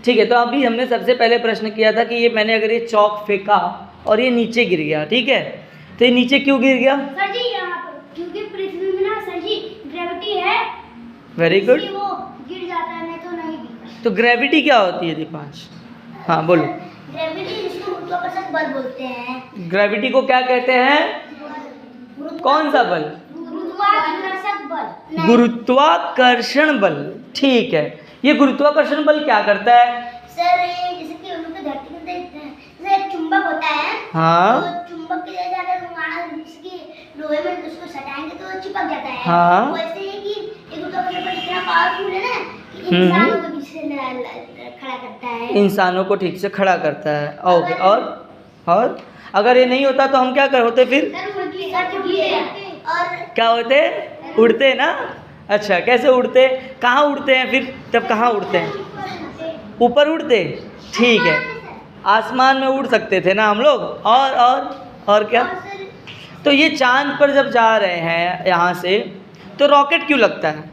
ठीक है, तो अभी हमने सबसे पहले प्रश्न किया था कि ये मैंने अगर ये चौक फेंका और ये नीचे गिर गया, ठीक है, तो ये नीचे क्यों गिर गया? सर जी यहाँ पर क्योंकि पृथ्वी में ना सर जी ग्रेविटी है। Very good. वो गिर जाता है, नहीं तो नहीं गिरता। तो ग्रेविटी क्या होती है दीपांश? हाँ बोलो। ग्रेविटी जिसको गुरुत्वाकर्षण बल बोलते हैं। ग्रेविटी को क्या कहते हैं? कौन सा बल? गुरुत्वाकर्षण बल। गुरुत्वाकर्षण बल। ठीक है, ये गुरुत्वाकर्षण बल क्या करता है? सर ये जैसे कि हम लोग धरती में जैसे एक चुंबक होता है। हाँ। तो चुंबक के जैसे अगर लोहे में उसको सटाएंगे तो चिपक जाता है। हाँ। वैसे ही कि ये गुरुत्वाकर्षण बल इतना पावरफुल है ना कि इंसानों को पीछे खड़ा करता है। इंसानों को ठीक से खड़ा करता है। ओके, और अगर ये नहीं होता तो हम क्या कर होते फिर? और क्या होते? उड़ते ना। अच्छा, कैसे उड़ते? कहाँ उड़ते हैं फिर? तब कहाँ उड़ते हैं? ऊपर उड़ते। ठीक है, आसमान में उड़ सकते थे ना हम लोग। और क्या? तो ये चांद पर जब जा रहे हैं यहाँ से, तो रॉकेट क्यों लगता है?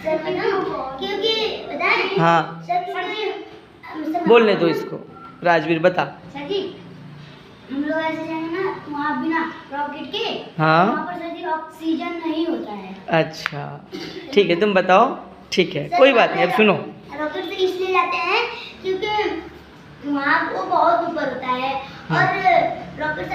क्योंकि बताएं। हाँ, सर बोलने दो इसको। राजवीर बता। सर जी हम लोग ऐसे जाएंगे ना वहाँ बिना रॉकेट के। हाँ। वहाँ पर सर जी ऑक्सीजन नहीं होता है। अच्छा, ठीक है, तुम बताओ। ठीक है, कोई बात नहीं, अब सुनो। रॉकेट से इसलिए जाते हैं क्योंकि वहाँ वो बहुत ऊपर होता है और रॉकेट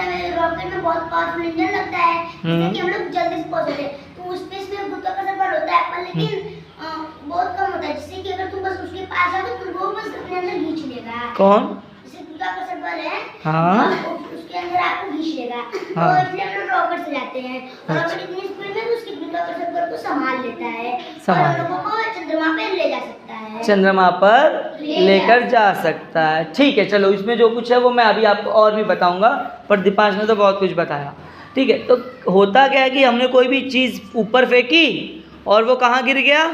में बहुत पावरफुल इंजन लगता है जिससे कि हम लोग जल्दी से पहुँच जाते हैं। तो उस पे इसमें गुरुत्वाकर्षण बल होता है पर लेकिन बहुत कम होता है, जिससे कि अगर तुम बस उसके पास जाओ तो वो बस अपने अंदर खींच लेगा। कौन? जैसे गुरुत्वाकर्षण बल है। हाँ। उसके अंदर आपको खींच लेगा। हाँ। तो इसलिए हम लोग रॉकेट से जाते हैं। रॉकेट इतनी स्पीड में उसके गुरुत्वाकर्षण बल को संभाल लेता है और हम लोगों को चंद्रमा पे ले जा सकता है। चंद्रमा पर लेकर जा सकता है। ठीक है, चलो, इसमें जो कुछ है वो मैं अभी आपको और भी बताऊंगा, पर दीपांश ने तो बहुत कुछ बताया। ठीक है, तो होता क्या है कि हमने कोई भी चीज़ ऊपर फेंकी और वो कहाँ गिर गया?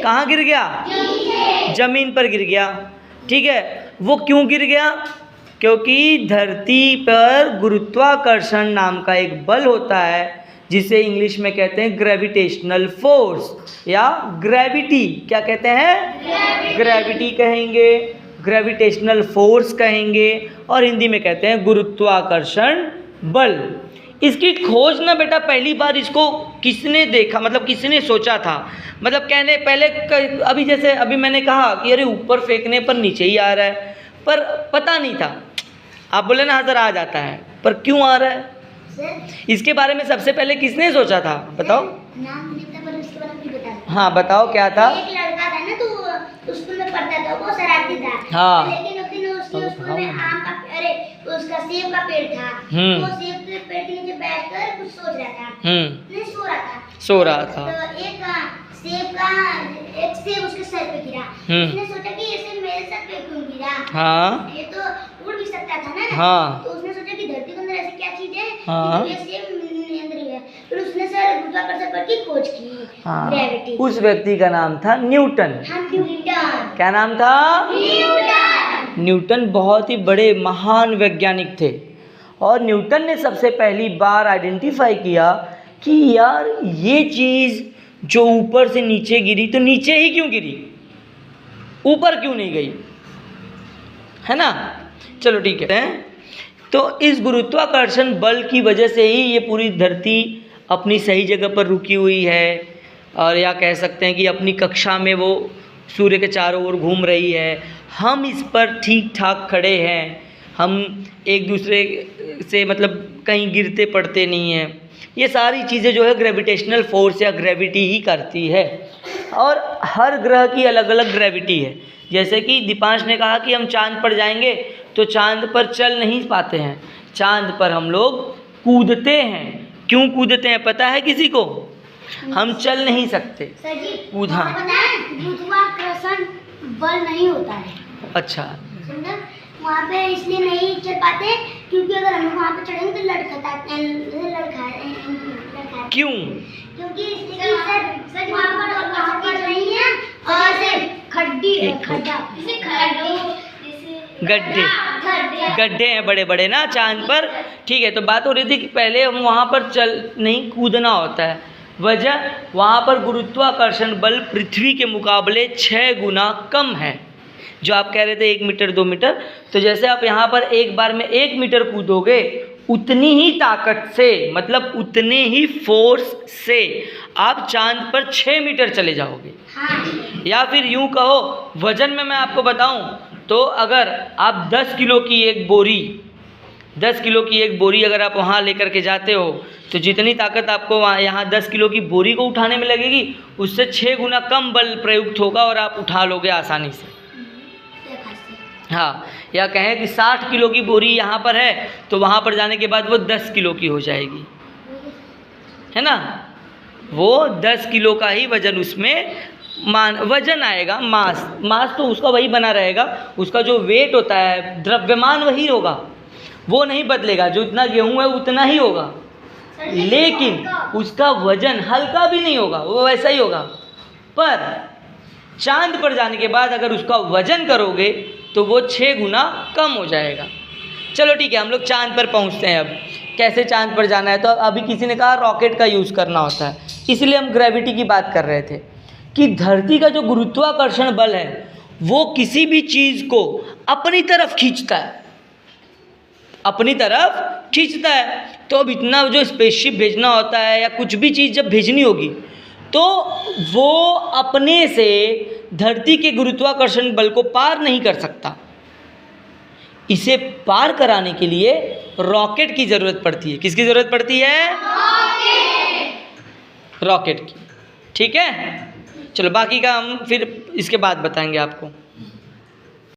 कहाँ गिर गया? जमीन पर गिर गया। ठीक है, वो क्यों गिर गया? क्योंकि धरती पर गुरुत्वाकर्षण नाम का एक बल होता है जिसे इंग्लिश में कहते हैं ग्रेविटेशनल फोर्स या ग्रेविटी। क्या कहते हैं? ग्रेविटी कहेंगे, ग्रेविटेशनल फोर्स कहेंगे, और हिंदी में कहते हैं गुरुत्वाकर्षण बल। इसकी खोज ना बेटा पहली बार इसको किसने देखा, मतलब किसने सोचा था? मतलब कहने पहले अभी जैसे अभी मैंने कहा कि अरे ऊपर फेंकने पर नीचे ही आ रहा है, पर पता नहीं था। आप बोले ना नजर आ जाता है, पर क्यों आ रहा है? इसके बारे में सबसे पहले किसने सोचा था? बताओ। नाम नहीं पता पर उसके बारे में भी बता। हाँ बताओ, क्या था? एक लड़का था ना तो स्कूल में पढ़ता था, वो शरारती था। हाँ। लेकिन उस दिन उसके स्कूल में आम का अरे उसका सेब का पेड़ था। वो सेब के पेड़ के नीचे बैठकर कुछ सोच रहा था। नहीं, सो रहा था। तो एक सेब उसके सर पे गिरा। उसने सोचा कि ये सेब मेरे सर पे क्यों गिरा? हाँ। ये तो उड़ भी सकता था ना। हाँ। तो उसने सोचा कि धरती के अंदर ऐसी क्या चीज है हाँ। कि ये सेब मेरे अंदर ही है। फिर उसने सर गुरुत्वाकर्षण बल की खोज की। हाँ। ग्रेविटी। उस व्यक्ति का नाम था न्यूटन। न्यूटन। क्या नाम था? न्यूटन। न्यूटन बहुत ही बड़े महान वैज्ञानिक थे, और न्यूटन ने सबसे पहली बार आइडेंटिफाई किया कि यार ये चीज़ जो ऊपर से नीचे गिरी, तो नीचे ही क्यों गिरी, ऊपर क्यों नहीं गई, है ना? चलो ठीक है। तो इस गुरुत्वाकर्षण बल की वजह से ही ये पूरी धरती अपनी सही जगह पर रुकी हुई है, और या कह सकते हैं कि अपनी कक्षा में वो सूर्य के चारों ओर घूम रही है। हम इस पर ठीक ठाक खड़े हैं, हम एक दूसरे से मतलब कहीं गिरते पड़ते नहीं हैं। ये सारी चीज़ें जो है ग्रेविटेशनल फोर्स या ग्रेविटी ही करती है, और हर ग्रह की अलग अलग ग्रेविटी है। जैसे कि दीपांश ने कहा कि हम चांद पर जाएंगे तो चांद पर चल नहीं पाते हैं, चांद पर हम लोग कूदते हैं। क्यों कूदते हैं पता है किसी को? हम चल नहीं सकते, कूदा। गुरुत्वाकर्षण बल नहीं होता है। अच्छा, समझा? वहाँ पे इसलिए नहीं चल पाते क्योंकि अगर हम लोग वहाँ पे चढ़ेंगे तो लड़खड़ाते। क्यों? क्योंकि सर वहाँ पर नहीं है और गड्ढे हैं बड़े बड़े ना चांद पर। ठीक है, तो बात हो रही थी कि पहले हम वहाँ पर चल नहीं कूदना होता है। वजह वहाँ पर गुरुत्वाकर्षण बल पृथ्वी के मुकाबले 6 गुना कम है। जो आप कह रहे थे 1 मीटर 2 मीटर, तो जैसे आप यहाँ पर एक बार में 1 मीटर कूदोगे, उतनी ही ताकत से, मतलब उतने ही फोर्स से आप चांद पर 6 मीटर चले जाओगे। या फिर यूं कहो, वजन में मैं आपको बताऊं तो अगर आप 10 किलो की एक बोरी अगर आप वहाँ लेकर के जाते हो, तो जितनी ताकत आपको वहाँ यहाँ 10 किलो की बोरी को उठाने में लगेगी, उससे 6 गुना कम बल प्रयुक्त होगा और आप उठा लोगे आसानी से। हाँ, या कहें कि 60 किलो की बोरी यहाँ पर है, तो वहाँ पर जाने के बाद वो 10 किलो की हो जाएगी, है ना। वो 10 किलो का ही वजन उसमें वजन आएगा। मास तो उसका वही बना रहेगा, उसका जो वेट होता है, द्रव्यमान वही होगा, वो नहीं बदलेगा। जो इतना गेहूं है उतना ही होगा, लेकिन उसका वजन हल्का भी नहीं होगा, वो वैसा ही होगा। पर चांद पर जाने के बाद अगर उसका वजन करोगे तो वो 6 गुना कम हो जाएगा। चलो ठीक है, हम लोग चांद पर पहुंचते हैं। अब कैसे चांद पर जाना है, तो अभी किसी ने कहा रॉकेट का यूज़ करना होता है, इसलिए हम ग्रेविटी की बात कर रहे थे कि धरती का जो गुरुत्वाकर्षण बल है वो किसी भी चीज़ को अपनी तरफ खींचता है, अपनी तरफ खींचता है। तो अब इतना जो स्पेसशिप भेजना होता है या कुछ भी चीज़ जब भेजनी होगी, तो वो अपने से धरती के गुरुत्वाकर्षण बल को पार नहीं कर सकता। इसे पार कराने के लिए रॉकेट की ज़रूरत पड़ती है। किसकी ज़रूरत पड़ती है? रॉकेट की। ठीक है, चलो बाकी का हम फिर इसके बाद बताएंगे आपको।